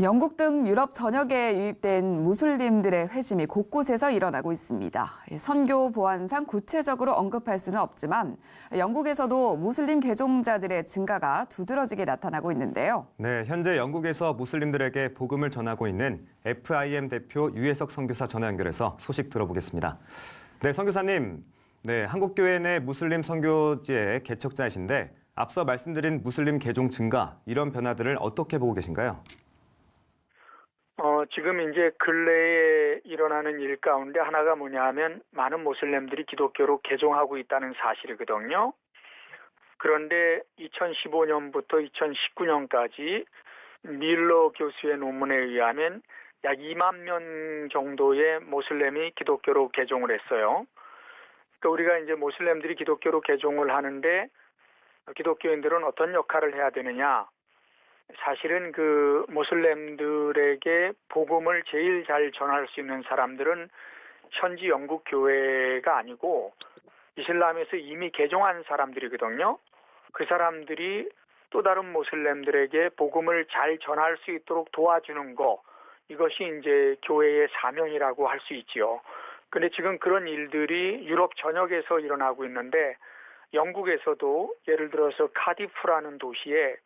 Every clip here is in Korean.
영국 등 유럽 전역에 유입된 무슬림들의 회심이 곳곳에서 일어나고 있습니다. 선교 보안상 구체적으로 언급할 수는 없지만 영국에서도 무슬림 개종자들의 증가가 두드러지게 나타나고 있는데요. 네, 현재 영국에서 무슬림들에게 복음을 전하고 있는 FIM 대표 유혜석 선교사 전화 연결해서 소식 들어보겠습니다. 네, 선교사님. 네, 한국교회 내 무슬림 선교지의 개척자이신데 앞서 말씀드린 무슬림 개종 증가, 이런 변화들을 어떻게 보고 계신가요? 지금 이제 근래에 일어나는 일 가운데 하나가 뭐냐 하면 많은 모슬렘들이 기독교로 개종하고 있다는 사실이거든요. 그런데 2015년부터 2019년까지 밀러 교수의 논문에 의하면 약 2만 명 정도의 모슬렘이 기독교로 개종을 했어요. 그러니까 우리가 이제 모슬렘들이 기독교로 개종을 하는데 기독교인들은 어떤 역할을 해야 되느냐? 사실은 그 모슬렘들에게 복음을 제일 잘 전할 수 있는 사람들은 현지 영국 교회가 아니고 이슬람에서 이미 개종한 사람들이거든요. 그 사람들이 또 다른 모슬렘들에게 복음을 잘 전할 수 있도록 도와주는 거, 이것이 이제 교회의 사명이라고 할 수 있지요. 근데 지금 그런 일들이 유럽 전역에서 일어나고 있는데 영국에서도 예를 들어서 카디프라는 도시에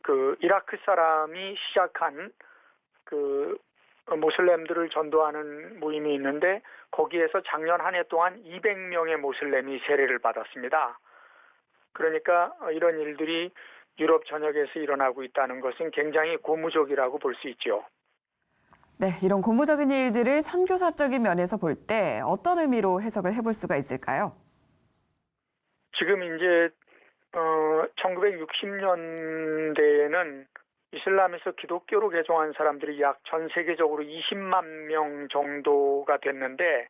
그 이라크 사람이 시작한 그 모슬렘들을 전도하는 모임이 있는데 거기에서 작년 한 해 동안 200명의 모슬렘이 세례를 받았습니다. 그러니까 이런 일들이 유럽 전역에서 일어나고 있다는 것은 굉장히 고무적이라고 볼 수 있죠. 네, 이런 고무적인 일들을 선교사적인 면에서 볼 때 어떤 의미로 해석을 해볼 수가 있을까요? 지금 이제 1960년대에는 이슬람에서 기독교로 개종한 사람들이 약 전 세계적으로 20만 명 정도가 됐는데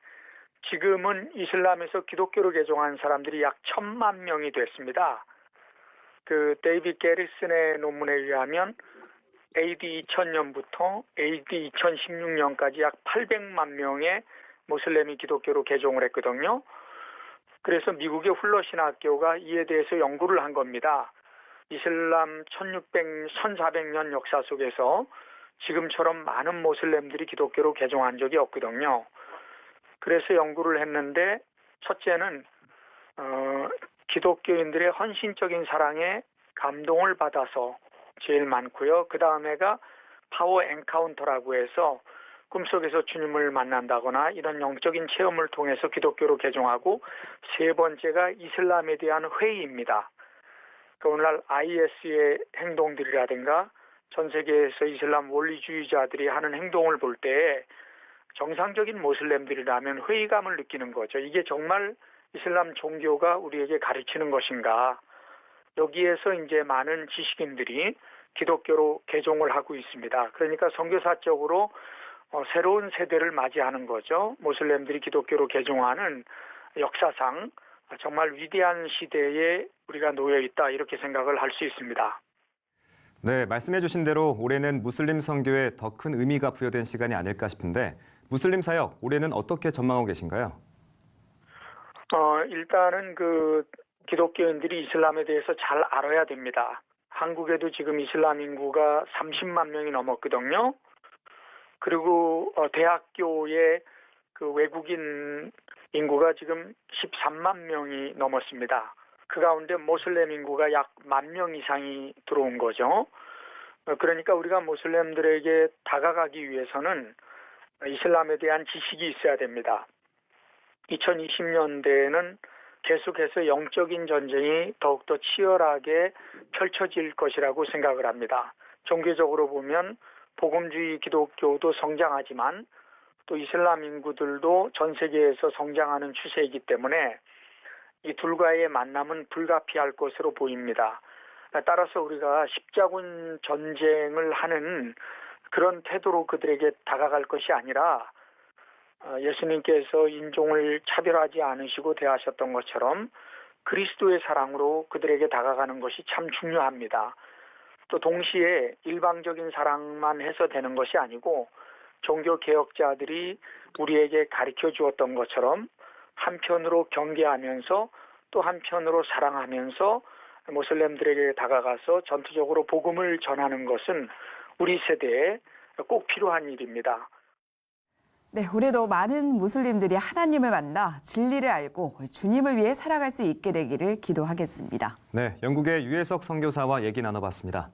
지금은 이슬람에서 기독교로 개종한 사람들이 약 1,000만 명이 됐습니다. 그 데이빗 게리슨의 논문에 의하면 AD 2000년부터 AD 2016년까지 약 800만 명의 모슬렘이 기독교로 개종을 했거든요. 그래서 미국의 훌러신학교가 이에 대해서 연구를 한 겁니다. 이슬람 1400년 역사 속에서 지금처럼 많은 모슬렘들이 기독교로 개종한 적이 없거든요. 그래서 연구를 했는데 첫째는 기독교인들의 헌신적인 사랑에 감동을 받아서 제일 많고요. 그 다음에가 파워 엔카운터라고 해서 꿈속에서 주님을 만난다거나 이런 영적인 체험을 통해서 기독교로 개종하고, 세 번째가 이슬람에 대한 회의입니다. 그 오늘날 IS의 행동들이라든가 전 세계에서 이슬람 원리주의자들이 하는 행동을 볼 때 정상적인 모슬렘들이라면 회의감을 느끼는 거죠. 이게 정말 이슬람 종교가 우리에게 가르치는 것인가? 여기에서 이제 많은 지식인들이 기독교로 개종을 하고 있습니다. 그러니까 선교사적으로 새로운 세대를 맞이하는 거죠. 모슬렘들이 기독교로 개종하는 역사상 정말 위대한 시대에 우리가 놓여 있다, 이렇게 생각을 할 수 있습니다. 네, 말씀해 주신 대로 올해는 무슬림 선교에 더 큰 의미가 부여된 시간이 아닐까 싶은데 무슬림 사역 올해는 어떻게 전망하고 계신가요? 일단은 그 기독교인들이 이슬람에 대해서 잘 알아야 됩니다. 한국에도 지금 이슬람 인구가 30만 명이 넘었거든요. 그리고 대학교에 그 외국인 인구가 지금 13만 명이 넘었습니다. 그 가운데 모슬렘 인구가 약 10,000명 이상이 들어온 거죠. 그러니까 우리가 모슬렘들에게 다가가기 위해서는 이슬람에 대한 지식이 있어야 됩니다. 2020년대에는 계속해서 영적인 전쟁이 더욱더 치열하게 펼쳐질 것이라고 생각을 합니다. 종교적으로 보면 복음주의 기독교도 성장하지만 또 이슬람 인구들도 전 세계에서 성장하는 추세이기 때문에 이 둘과의 만남은 불가피할 것으로 보입니다. 따라서 우리가 십자군 전쟁을 하는 그런 태도로 그들에게 다가갈 것이 아니라 예수님께서 인종을 차별하지 않으시고 대하셨던 것처럼 그리스도의 사랑으로 그들에게 다가가는 것이 참 중요합니다. 또 동시에 일방적인 사랑만 해서 되는 것이 아니고 종교 개혁자들이 우리에게 가르쳐 주었던 것처럼 한편으로 경계하면서 또 한편으로 사랑하면서 모슬렘들에게 다가가서 전투적으로 복음을 전하는 것은 우리 세대에 꼭 필요한 일입니다. 네, 올해도 많은 무슬림들이 하나님을 만나 진리를 알고 주님을 위해 살아갈 수 있게 되기를 기도하겠습니다. 네, 영국의 유해석 선교사와 얘기 나눠봤습니다.